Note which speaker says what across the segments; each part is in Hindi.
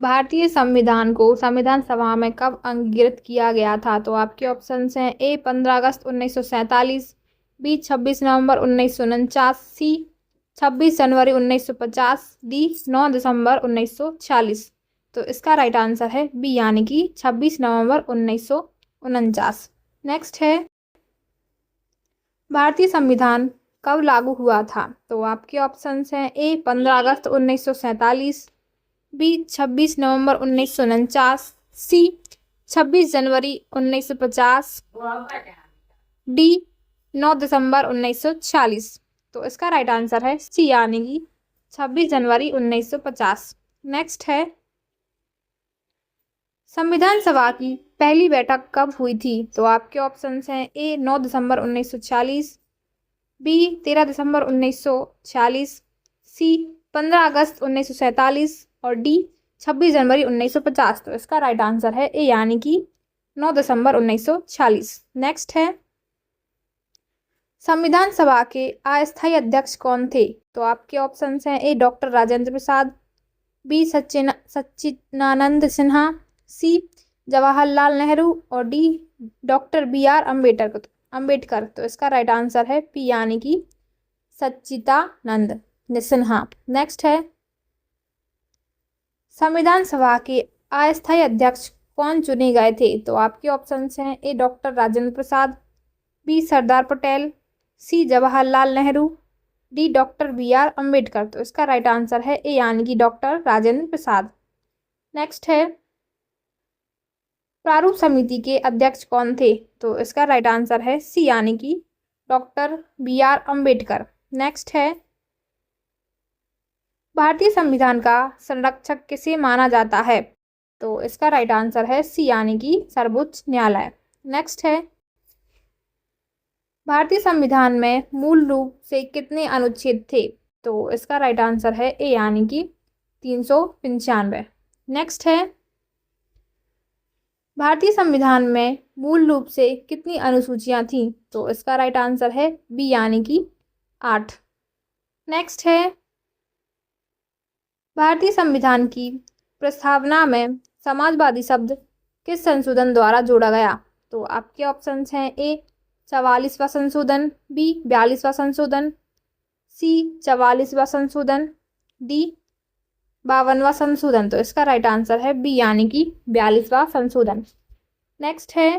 Speaker 1: भारतीय संविधान को संविधान सभा में कब अंगीकृत किया गया था? तो आपके ऑप्शंस हैं ए 15 अगस्त 1947, बी 26 नवंबर 1949, सी 26 जनवरी 1950, डी 9 दिसंबर 1946। तो इसका राइट आंसर है बी यानी कि 26 नवंबर 1949। नेक्स्ट है, भारतीय संविधान कब लागू हुआ था? तो आपके ऑप्शंस हैं ए 15 अगस्त 1947, बी 26 नवंबर 1949, सी 26 जनवरी 1950, डी 9 दिसंबर 1946। तो इसका राइट आंसर है सी यानी कि 26 जनवरी 1950। नेक्स्ट है, संविधान सभा की पहली बैठक कब हुई थी? तो आपके ऑप्शंस हैं ए 9 दिसंबर 1946, बी 13 दिसंबर 1946, सी 15 अगस्त 1947 और डी 26 जनवरी 1950। तो इसका राइट आंसर है ए यानी कि 9 दिसंबर 1946। नेक्स्ट है, संविधान सभा के अस्थायी अध्यक्ष कौन थे? तो आपके ऑप्शंस हैं A doctor Rajendra Prasad, B Sachchidanand Sinha, C Jawaharlal Nehru और D doctor B R Ambedkar. तो इसका राइट आंसर है पी यानी कि सच्चिदानंद सिन्हा। नेक्स्ट है, संविधान सभा के अस्थायी अध्यक्ष कौन चुने गए थे? तो आपके ऑप्शंस हैं A doctor Rajendra Prasad, B Sardar Patel, C Jawaharlal Nehru, D doctor B R Ambedkar. तो इसका राइट आंसर है ए यानी कि डॉक्टर राजेंद्र प्रसाद। नेक्स्ट है, प्रारूप समिति के अध्यक्ष कौन थे? तो इसका राइट आंसर है सी यानी कि doctor B R Ambedkar. Next है, भारतीय संविधान का संरक्षक किसे माना जाता है? तो इसका राइट आंसर है सी यानी कि सर्वोच्च न्यायालय। नेक्स्ट है, भारतीय संविधान में मूल रूप से कितने अनुच्छेद थे? तो इसका राइट आंसर है ए यानी कि 395। नेक्स्ट है, भारतीय संविधान में मूल रूप से कितनी अनुसूचियां थीं? तो इसका राइट आंसर है बी यानी कि 8। नेक्स्ट है, भारतीय संविधान की प्रस्तावना में समाजवादी शब्द किस संशोधन द्वारा जोड़ा गया? तो आपके ऑप्शंस हैं ए 44वां संशोधन, बी 42वां संशोधन, सी 44वां संशोधन, डी 52वां संशोधन। तो इसका राइट आंसर है बी यानी कि 42वां संशोधन। नेक्स्ट है,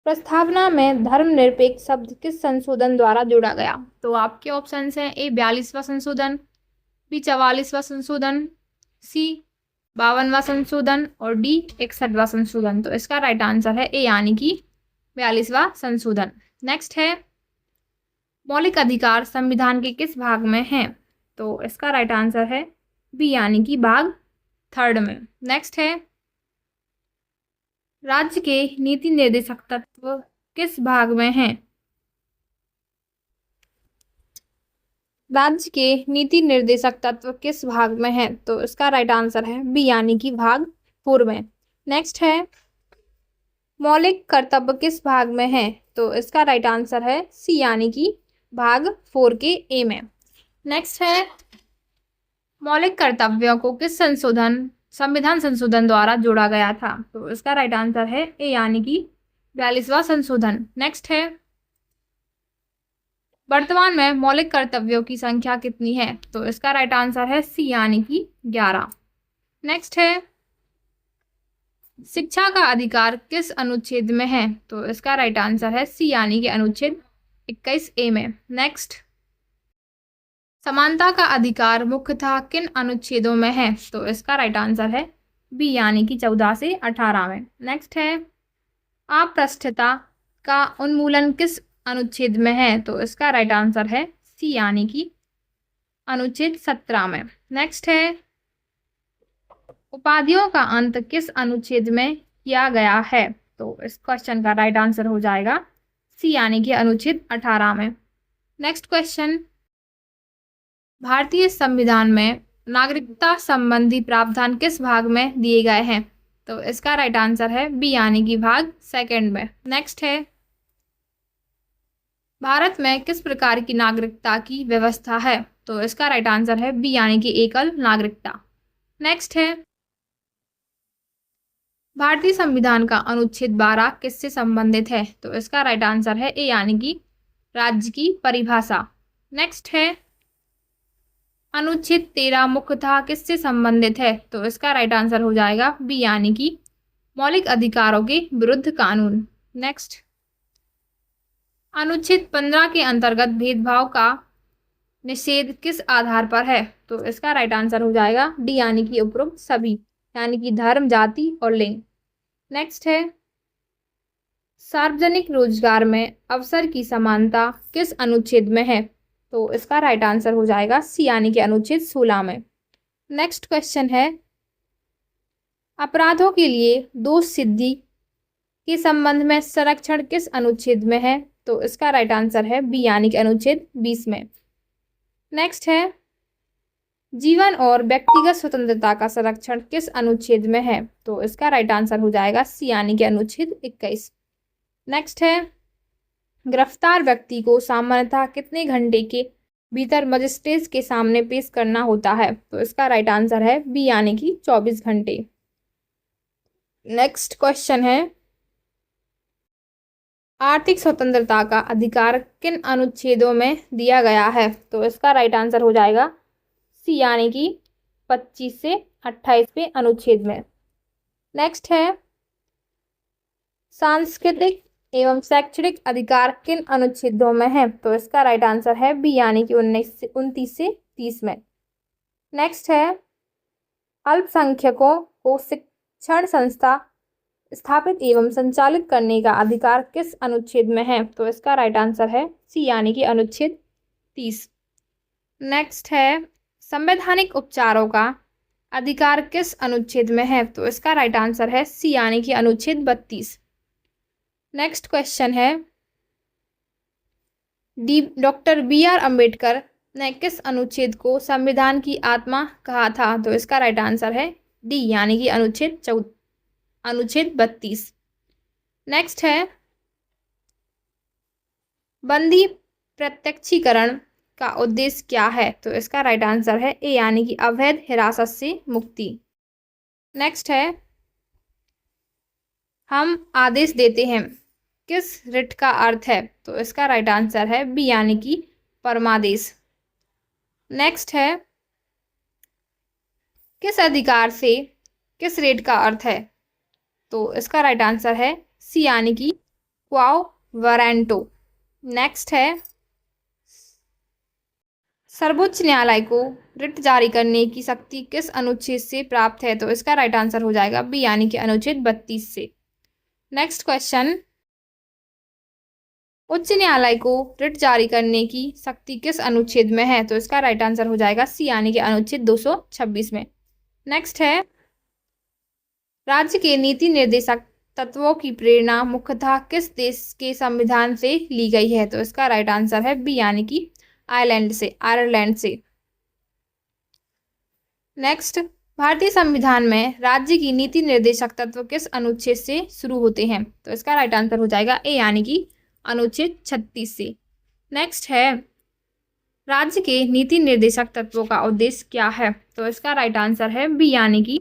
Speaker 1: प्रस्तावना में धर्मनिरपेक्ष शब्द किस संशोधन द्वारा जोड़ा गया? तो आपके ऑप्शंस हैं ए 42वां संशोधन, बी 44वां संशोधन, सी 52वां संशोधन और डी 61वां संशोधन। तो इसका राइट आंसर है ए यानी कि 42वां संशोधन। नेक्स्ट है, मौलिक अधिकार संविधान के किस भाग में हैं? तो इसका राइट आंसर है बी यानी कि भाग 3 में। नेक्स्ट है, राज्य के नीति निर्देशक तत्व किस भाग में हैं? राज्य के नीति निर्देशक तत्व किस भाग में है? तो इसका राइट आंसर है बी यानी कि भाग 4 में। नेक्स्ट है, मौलिक कर्तव्य किस भाग में है? तो इसका राइट आंसर है सी यानी कि भाग 4 के ए में। नेक्स्ट है, मौलिक कर्तव्यों को किस संविधान संशोधन द्वारा जोड़ा गया था? तो इसका राइट आंसर है ए यानी कि 42वां संशोधन। नेक्स्ट है, वर्तमान में मौलिक कर्तव्यों की संख्या कितनी है? तो इसका राइट आंसर है सी यानी कि 11। नेक्स्ट है, शिक्षा का अधिकार किस अनुच्छेद में है? तो इसका राइट आंसर है सी यानी कि अनुच्छेद 21 ए में। नेक्स्ट, समानता का अधिकार मुख्यतः किन अनुच्छेदों में है? तो इसका राइट आंसर है बी यानी कि 14 से 18 में। नेक्स्ट है, अप्रतिष्ठता का उन्मूलन किस अनुच्छेद में है? तो इसका राइट आंसर है सी यानी कि अनुच्छेद 17 में। नेक्स्ट है, उपाधियों का अंत किस अनुच्छेद में किया गया है? तो इस क्वेश्चन का राइट आंसर हो जाएगा सी यानी कि अनुच्छेद 18 में। नेक्स्ट क्वेश्चन, भारतीय संविधान में नागरिकता संबंधी प्रावधान किस भाग में दिए गए हैं? तो इसका राइट आंसर है बी यानी कि भाग 2 में। नेक्स्ट है, भारत में किस प्रकार की नागरिकता की व्यवस्था है? तो इसका राइट आंसर है बी यानी कि एकल नागरिकता। नेक्स्ट है भारतीय संविधान का अनुच्छेद 12 किससे संबंधित है? तो इसका राइट आंसर है ए यानी कि राज्य की परिभाषा। नेक्स्ट है अनुच्छेद 13 मुख्यतः किससे संबंधित है? तो इसका राइट आंसर हो जाएगा बी यानी कि मौलिक अधिकारों के विरुद्ध कानून। नेक्स्ट अनुच्छेद 15 के अंतर्गत भेदभाव का निषेध किस आधार पर है? तो इसका राइट आंसर हो जाएगा डी यानी कि उपरोक्त सभी, यानी कि धर्म, जाति और लिंग। नेक्स्ट है सार्वजनिक रोजगार में अवसर की समानता किस अनुच्छेद में है? तो इसका राइट आंसर हो जाएगा सी यानी कि अनुच्छेद 16 में। नेक्स्ट क्वेश्चन है अपराधों के लिए दोष सिद्धि के संबंध में संरक्षण किस अनुच्छेद में है? तो इसका राइट आंसर है बी यानी कि अनुच्छेद 20 में। नेक्स्ट है जीवन और व्यक्तिगत स्वतंत्रता का संरक्षण किस अनुच्छेद में है? तो इसका राइट आंसर हो जाएगा सी यानी कि अनुच्छेद 21। नेक्स्ट है गिरफ्तार व्यक्ति को सामान्यतः कितने घंटे के भीतर मजिस्ट्रेट के सामने पेश करना होता है? तो इसका राइट आंसर है बी यानी कि 24 घंटे। नेक्स्ट क्वेश्चन है आर्थिक स्वतंत्रता का अधिकार किन अनुच्छेदों में दिया गया है? तो इसका राइट आंसर हो जाएगा सी यानी कि 25 से 28वें अनुच्छेद में। नेक्स्ट है सांस्कृतिक एवं शैक्षणिक अधिकार किन अनुच्छेदों में है? तो इसका राइट आंसर है बी यानी कि 29 से 30 में। नेक्स्ट है अल्पसंख्यकों को शिक्षण संस्था स्थापित एवं संचालित करने का अधिकार किस अनुच्छेद में है? तो इसका राइट आंसर है सी यानी कि अनुच्छेद 30। नेक्स्ट है संवैधानिक उपचारों का अधिकार किस अनुच्छेद में है? तो इसका राइट आंसर है सी यानी कि अनुच्छेद 32। नेक्स्ट क्वेश्चन है डॉक्टर BR अम्बेडकर ने किस अनुच्छेद को संविधान की आत्मा कहा था? तो इसका राइट आंसर है डी यानी कि अनुच्छेद 32। नेक्स्ट है बंदी प्रत्यक्षीकरण का उद्देश्य क्या है? तो इसका राइट आंसर है ए यानी कि अवैध हिरासत से मुक्ति। नेक्स्ट है हम आदेश देते हैं किस रिट का अर्थ है? तो इसका राइट आंसर है बी यानी कि परमादेश। नेक्स्ट है किस अधिकार से किस रेट का अर्थ है? तो इसका राइट आंसर है सी यानी कि क्वाओ वारंटो। नेक्स्ट है सर्वोच्च न्यायालय को रिट जारी करने की शक्ति किस अनुच्छेद से प्राप्त है? तो इसका राइट आंसर हो जाएगा बी यानी कि अनुच्छेद 32 से। नेक्स्ट क्वेश्चन उच्च न्यायालय को रिट जारी करने की शक्ति किस अनुच्छेद में है? तो इसका राइट आंसर हो जाएगा सी यानी कि अनुच्छेद 226 में। नेक्स्ट है राज्य के नीति निर्देशक तत्वों की प्रेरणा मुख्यतः किस देश के संविधान से ली गई है? तो इसका राइट आंसर है बी यानी कि आयरलैंड से। नेक्स्ट भारतीय संविधान में राज्य की नीति निर्देशक तत्व किस अनुच्छेद से शुरू होते हैं? तो इसका राइट आंसर हो जाएगा ए यानी कि अनुच्छेद 36 से। नेक्स्ट है राज्य के नीति निर्देशक तत्वों का उद्देश्य क्या है? तो इसका राइट आंसर है बी यानी कि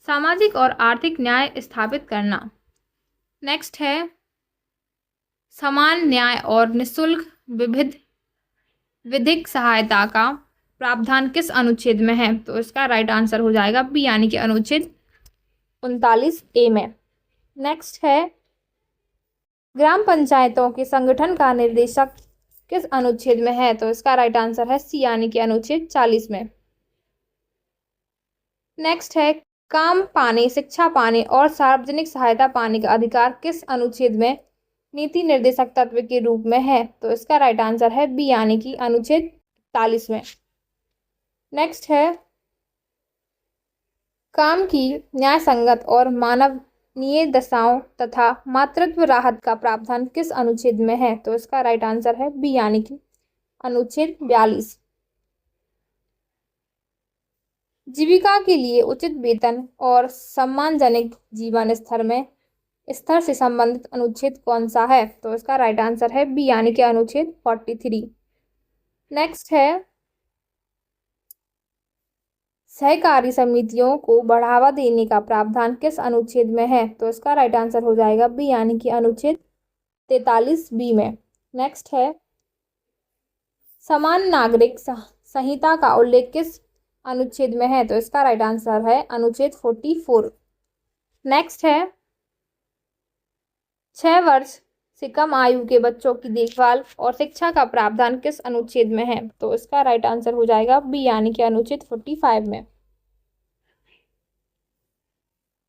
Speaker 1: सामाजिक और आर्थिक न्याय स्थापित करना। नेक्स्ट है समान न्याय और निःशुल्क विधिक सहायता का प्रावधान किस अनुच्छेद में है? तो इसका राइट आंसर हो जाएगा बी यानी कि अनुच्छेद 39A में। नेक्स्ट है ग्राम पंचायतों के संगठन का निर्देशक किस अनुच्छेद में है? तो इसका राइट आंसर है सी यानी कि अनुच्छेद 40 में। नेक्स्ट है काम पाने, शिक्षा पाने और सार्वजनिक सहायता पाने का अधिकार किस अनुच्छेद में नीति निर्देशक तत्व के रूप में है? तो इसका राइट आंसर है बी यानी कि अनुच्छेद 41 में। नेक्स्ट है काम की न्याय संगत और मानवीय दशाओं तथा मातृत्व राहत का प्रावधान किस अनुच्छेद में है? तो इसका राइट आंसर है बी यानी कि अनुच्छेद 42। जीविका के लिए उचित वेतन और सम्मानजनक जीवन स्तर से संबंधित अनुच्छेद कौन सा है? तो इसका राइट आंसर है बी यानी कि अनुच्छेद 43। नेक्स्ट है सहकारी समितियों को बढ़ावा देने का प्रावधान किस अनुच्छेद में है? तो इसका राइट आंसर हो जाएगा बी यानी कि अनुच्छेद 43B में। नेक्स्ट है समान नागरिक संहिता का उल्लेख किस अनुच्छेद में है? तो इसका राइट आंसर है अनुच्छेद 44। नेक्स्ट है 6 वर्ष से कम आयु के बच्चों की देखभाल और शिक्षा का प्रावधान किस अनुच्छेद में है? तो इसका राइट आंसर हो जाएगा बी यानी कि अनुच्छेद 45 में।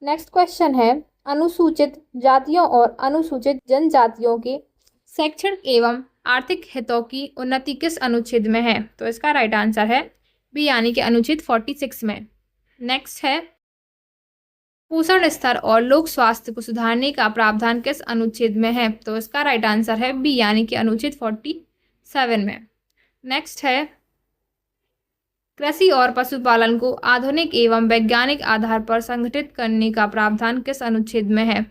Speaker 1: नेक्स्ट क्वेश्चन है अनुसूचित जातियों और अनुसूचित जनजातियों के शैक्षणिक एवं आर्थिक हितों की उन्नति किस अनुच्छेद में है? तो इसका राइट आंसर है बी यानी कि अनुच्छेद 46 में। नेक्स्ट है पोषण स्तर और लोक स्वास्थ्य को सुधारने का प्रावधान किस अनुच्छेद में है? तो इसका राइट आंसर है बी यानी कि अनुच्छेद 47 में। नेक्स्ट है कृषि और पशुपालन को आधुनिक एवं वैज्ञानिक आधार पर संगठित करने का प्रावधान किस अनुच्छेद में है?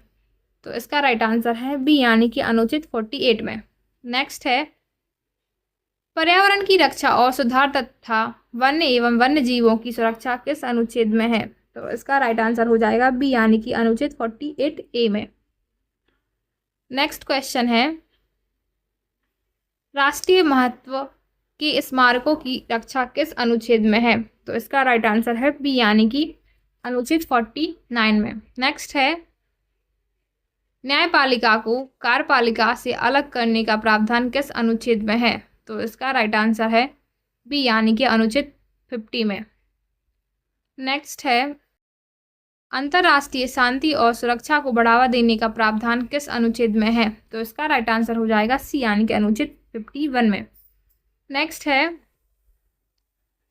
Speaker 1: तो इसका राइट आंसर है बी यानी कि अनुच्छेद 48 में। नेक्स्ट है पर्यावरण की रक्षा और सुधार तथा वन्य एवं वन्य जीवों की सुरक्षा किस अनुच्छेद में है? तो इसका राइट आंसर हो जाएगा बी यानी कि अनुच्छेद 48A में। नेक्स्ट क्वेश्चन है राष्ट्रीय महत्व के स्मारकों की रक्षा किस अनुच्छेद में है? तो इसका राइट आंसर है बी यानी कि अनुच्छेद 49 में। नेक्स्ट है न्यायपालिका को कार्यपालिका से अलग करने का प्रावधान किस अनुच्छेद में है? तो इसका राइट आंसर है बी यानी कि अनुच्छेद 50 में। नेक्स्ट है अंतर्राष्ट्रीय शांति और सुरक्षा को बढ़ावा देने का प्रावधान किस अनुच्छेद में है? तो इसका राइट आंसर हो जाएगा सी यानी कि अनुच्छेद 51 में। नेक्स्ट है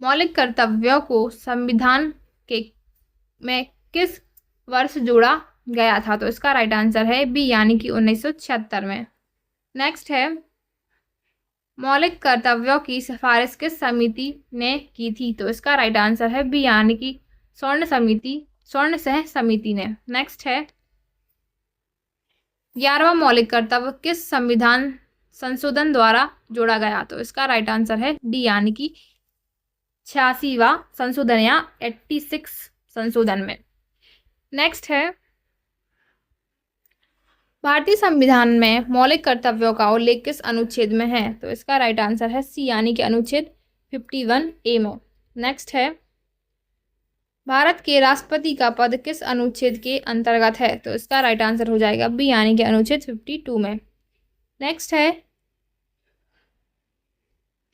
Speaker 1: मौलिक कर्तव्यों को संविधान के में किस वर्ष जोड़ा गया था? तो इसका राइट आंसर है बी यानी कि 1976 में। नेक्स्ट है मौलिक कर्तव्यों की सिफारिश किस समिति ने की थी? तो इसका राइट आंसर है बी यानी कि स्वर्ण सह समिति ने। नेक्स्ट है 11वां मौलिक कर्तव्य किस संविधान संशोधन द्वारा जोड़ा गया? तो इसका राइट आंसर है डी यानी कि 86वां संशोधन या 86 संशोधन में। नेक्स्ट है भारतीय संविधान में मौलिक कर्तव्यों का उल्लेख किस अनुच्छेद में है? तो इसका राइट आंसर है सी यानी कि अनुच्छेद 51A में। नेक्स्ट है भारत के राष्ट्रपति का पद किस अनुच्छेद के अंतर्गत है? तो इसका राइट आंसर हो जाएगा बी यानी कि अनुच्छेद 52 में। नेक्स्ट है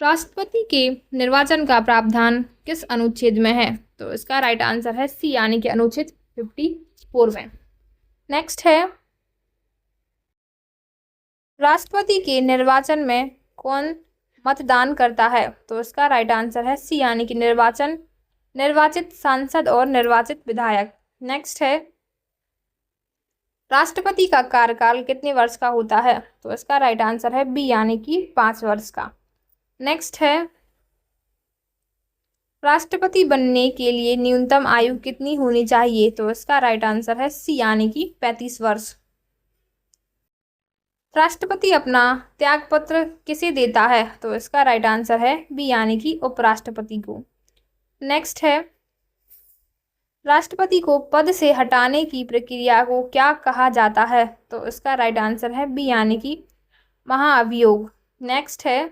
Speaker 1: राष्ट्रपति के निर्वाचन का प्रावधान किस अनुच्छेद में है? तो इसका राइट आंसर है सी यानी कि अनुच्छेद 54 में। नेक्स्ट है राष्ट्रपति के निर्वाचन में कौन मतदान करता है? तो इसका राइट आंसर है सी यानी कि निर्वाचित सांसद और निर्वाचित विधायक। नेक्स्ट है राष्ट्रपति का कार्यकाल कितने वर्ष का होता है? तो इसका राइट आंसर है बी यानी कि 5 वर्ष का। नेक्स्ट है राष्ट्रपति बनने के लिए न्यूनतम आयु कितनी होनी चाहिए? तो इसका राइट आंसर है सी यानी कि 35 वर्ष। राष्ट्रपति अपना त्यागपत्र किसे देता है? तो इसका राइट आंसर है बी यानी कि उपराष्ट्रपति को। नेक्स्ट है राष्ट्रपति को पद से हटाने की प्रक्रिया को क्या कहा जाता है? तो इसका राइट आंसर है बी यानी कि महाअभियोग। नेक्स्ट है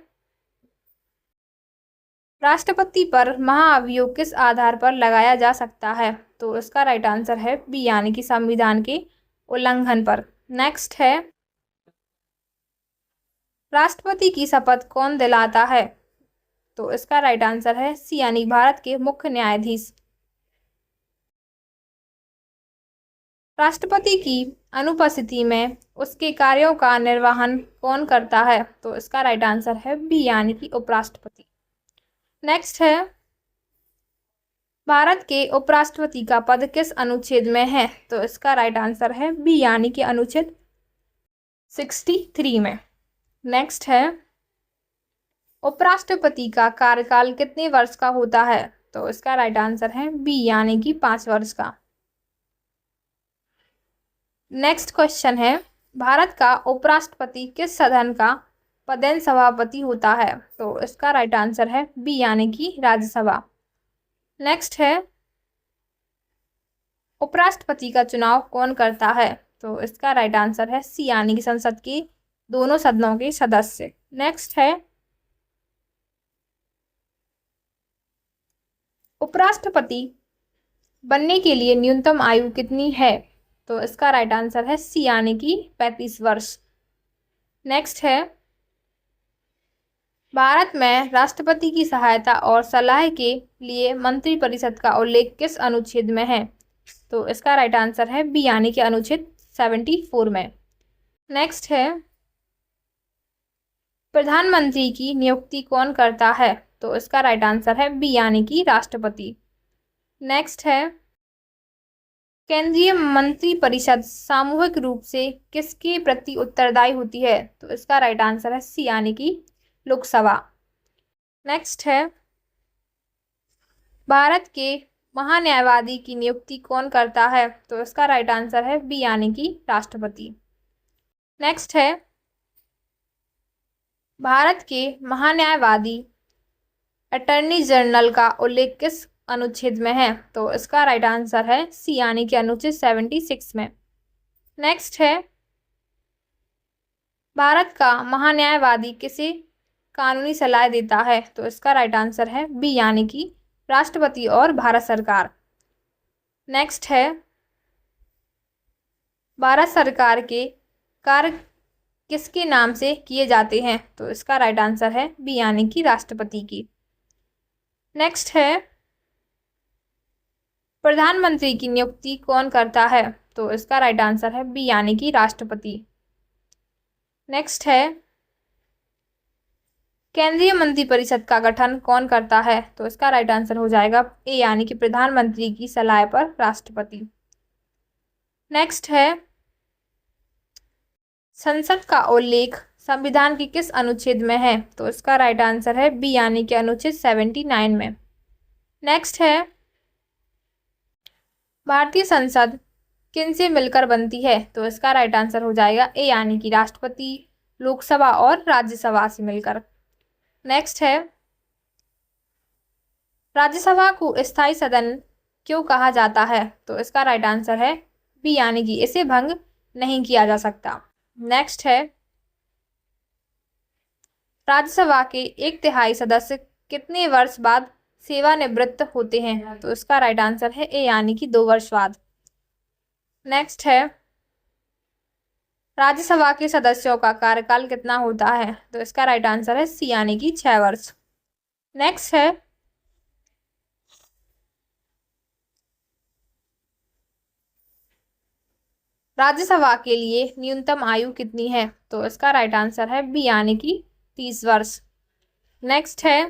Speaker 1: राष्ट्रपति पर महाअभियोग किस आधार पर लगाया जा सकता है? तो इसका राइट आंसर है बी यानी कि संविधान के उल्लंघन पर। नेक्स्ट है राष्ट्रपति की शपथ कौन दिलाता है? तो इसका राइट आंसर है सी यानी भारत के मुख्य न्यायाधीश। राष्ट्रपति की अनुपस्थिति में उसके कार्यों का निर्वहन कौन करता है? तो इसका राइट आंसर है बी यानी कि उपराष्ट्रपति। नेक्स्ट है भारत के उपराष्ट्रपति का पद किस अनुच्छेद में है? तो इसका राइट आंसर है बी यानी कि अनुच्छेद 63 में। नेक्स्ट है उपराष्ट्रपति का कार्यकाल कितने वर्ष का होता है? तो इसका राइट आंसर है बी यानी कि 5 वर्ष का। नेक्स्ट क्वेश्चन है भारत का उपराष्ट्रपति किस सदन का पदेन सभापति होता है? तो इसका राइट आंसर है बी यानी कि राज्यसभा। नेक्स्ट है उपराष्ट्रपति का चुनाव कौन करता है? तो इसका राइट आंसर है सी यानी कि संसद के दोनों सदनों के सदस्य। नेक्स्ट है उपराष्ट्रपति बनने के लिए न्यूनतम आयु कितनी है? तो इसका राइट आंसर है सी यानी कि 35 वर्ष। नेक्स्ट है भारत में राष्ट्रपति की सहायता और सलाह के लिए मंत्रिपरिषद का उल्लेख किस अनुच्छेद में है? तो इसका राइट आंसर है बी यानी कि अनुच्छेद 74 में। नेक्स्ट है प्रधानमंत्री की नियुक्ति कौन करता है? तो इसका राइट आंसर है बी यानी कि राष्ट्रपति। नेक्स्ट है केंद्रीय मंत्रिपरिषद सामूहिक रूप से किसके प्रति उत्तरदायी होती है? तो इसका राइट आंसर है सी यानी कि लोकसभा। नेक्स्ट है भारत के महान्यायवादी की नियुक्ति कौन करता है? तो इसका राइट आंसर है बी यानी कि राष्ट्रपति। नेक्स्ट है भारत के महान्यायवादी अटॉर्नी जनरल का उल्लेख किस अनुच्छेद में है? तो इसका राइट आंसर है सी यानी कि अनुच्छेद 76 में। नेक्स्ट है भारत का महान्यायवादी किसे कानूनी सलाह देता है? तो इसका राइट आंसर है बी यानी कि राष्ट्रपति और भारत सरकार। नेक्स्ट है भारत सरकार के कार्य किसके नाम से किए जाते हैं? तो इसका राइट आंसर है बी यानी कि राष्ट्रपति की। नेक्स्ट है प्रधानमंत्री की नियुक्ति कौन करता है? तो इसका राइट आंसर है बी यानी कि राष्ट्रपति। नेक्स्ट है केंद्रीय मंत्रिपरिषद का गठन कौन करता है? तो इसका राइट आंसर हो जाएगा ए यानी कि प्रधानमंत्री की सलाह पर राष्ट्रपति। नेक्स्ट है संसद का उल्लेख संविधान के किस अनुच्छेद में है? तो इसका राइट आंसर है बी यानी कि अनुच्छेद 79 में। नेक्स्ट है भारतीय संसद किन से मिलकर बनती है? तो इसका राइट आंसर हो जाएगा ए यानी कि राष्ट्रपति, लोकसभा और राज्यसभा से मिलकर। नेक्स्ट है राज्यसभा को स्थायी सदन क्यों कहा जाता है? तो इसका राइट आंसर है बी यानी कि इसे भंग नहीं किया जा सकता। नेक्स्ट है राज्यसभा के 1/3 सदस्य कितने वर्ष बाद सेवानिवृत्त होते हैं? तो इसका राइट आंसर है ए यानी कि 2 वर्ष बाद। नेक्स्ट है राज्यसभा के सदस्यों का कार्यकाल कितना होता है? तो इसका राइट आंसर है सी यानी कि 6 वर्ष। नेक्स्ट है राज्यसभा के लिए न्यूनतम आयु कितनी है? तो इसका राइट आंसर है बी यानी कि 30 वर्ष। नेक्स्ट है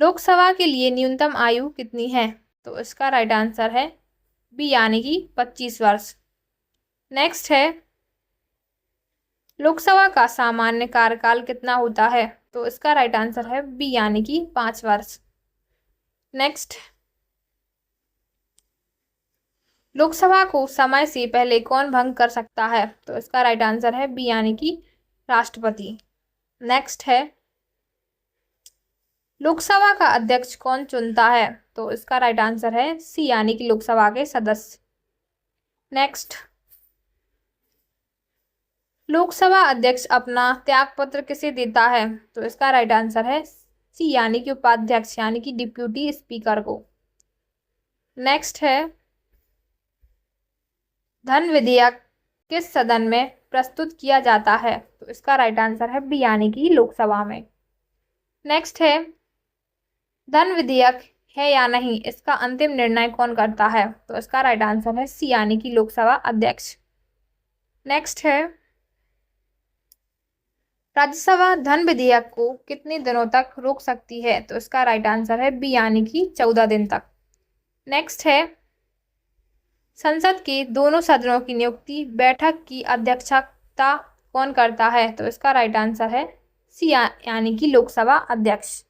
Speaker 1: लोकसभा के लिए न्यूनतम आयु कितनी है? तो इसका राइट आंसर है बी यानी कि 25 वर्ष। नेक्स्ट है लोकसभा का सामान्य कार्यकाल कितना होता है? तो इसका राइट आंसर है बी यानी कि 5 वर्ष। नेक्स्ट लोकसभा को समय से पहले कौन भंग कर सकता है? तो इसका राइट आंसर है बी यानी कि राष्ट्रपति। नेक्स्ट है लोकसभा का अध्यक्ष कौन चुनता है? तो इसका राइट आंसर है सी यानी कि लोकसभा के सदस्य। नेक्स्ट लोकसभा अध्यक्ष अपना त्यागपत्र किसे देता है? तो इसका राइट आंसर है सी यानी कि उपाध्यक्ष यानी कि डिप्यूटी स्पीकर को। नेक्स्ट है धन विधेयक किस सदन में प्रस्तुत किया जाता है? तो इसका राइट आंसर है बी यानी कि लोकसभा में। नेक्स्ट है धन विधेयक है या नहीं, इसका अंतिम निर्णय कौन करता है? तो इसका राइट आंसर है सी यानी कि लोकसभा अध्यक्ष। नेक्स्ट है राज्यसभा धन विधेयक को कितने दिनों तक रोक सकती है? तो इसका राइट आंसर है बी यानी कि 14 दिन तक। नेक्स्ट है संसद के दोनों सदनों की नियुक्ति बैठक की अध्यक्षता कौन करता है? तो इसका राइट आंसर है सी यानी कि लोकसभा अध्यक्ष।